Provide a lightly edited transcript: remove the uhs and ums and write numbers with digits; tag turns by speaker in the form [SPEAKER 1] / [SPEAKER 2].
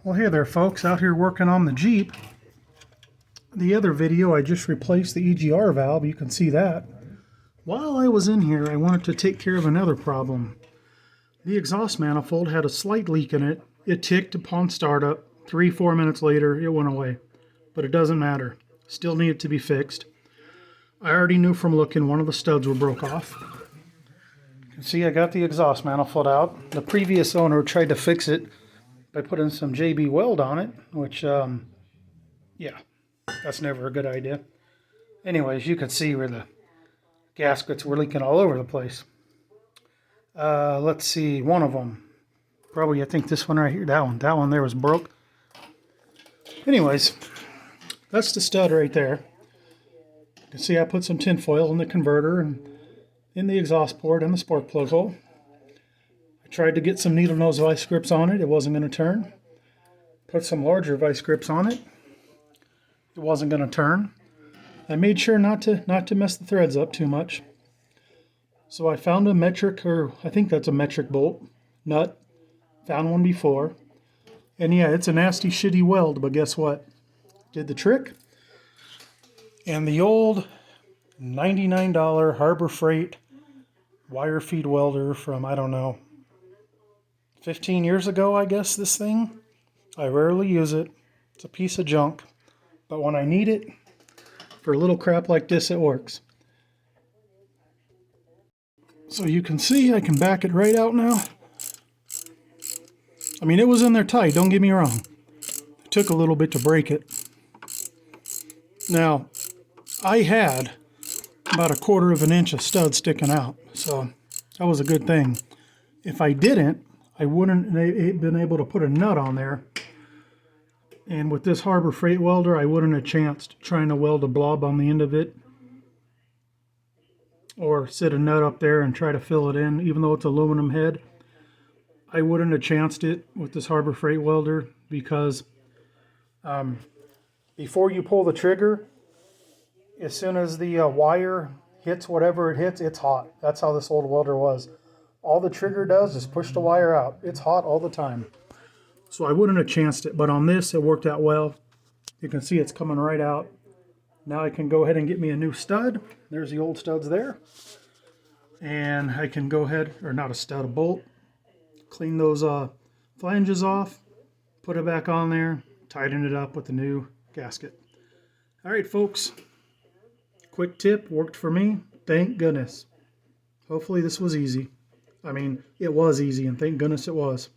[SPEAKER 1] Well, hey there folks, out here working on the Jeep. The other video I just replaced the EGR valve, you can see that. While I was in here, I wanted to take care of another problem. The exhaust manifold had a slight leak in it. It ticked upon startup. 3-4 minutes later, it went away. But it doesn't matter. Still needed to be fixed. I already knew from looking one of the studs were broke off. You can see I got the exhaust manifold out. The previous owner tried to fix it by putting some JB weld on it, which, yeah, that's never a good idea. Anyways, you can see where the gaskets were leaking all over the place. Let's see, one of them, probably I think this one right here, that one there was broke. Anyways, that's the stud right there. You can see I put some tin foil in the converter and in the exhaust port and the spark plug hole. I tried to get some needle nose vice grips on it. It wasn't going to turn. Put some larger vice grips on it. It wasn't going to turn. I made sure not to mess the threads up too much. So I found a metric, or I think that's a metric bolt nut. Found one before. And yeah, it's a nasty shitty weld, but guess what? Did the trick. And the old $99 Harbor Freight wire feed welder from, I don't know, 15 years ago, I guess, this thing. I rarely use it. It's a piece of junk. But when I need it, for a little crap like this, it works. So you can see I can back it right out now. I mean, it was in there tight, don't get me wrong. It took a little bit to break it. Now, I had about 1/4 of an inch of stud sticking out, so that was a good thing. If I didn't, I wouldn't have been able to put a nut on there. And with this Harbor Freight welder, I wouldn't have chanced trying to weld a blob on the end of it. Or sit a nut up there and try to fill it in, even though it's aluminum head. I wouldn't have chanced it with this Harbor Freight welder because before you pull the trigger, as soon as the wire hits whatever it hits, it's hot. That's how this old welder was. All the trigger does is push the wire out. It's hot all the time. So I wouldn't have chanced it, but on this it worked out well. You can see it's coming right out. Now I can go ahead and get me a new stud. There's the old studs there. And I can go ahead, or not a stud, a bolt. Clean those flanges off, put it back on there, tighten it up with the new gasket. All right, folks. Quick tip, worked for me. Thank goodness. Hopefully this was easy. I mean, it was easy, and thank goodness it was.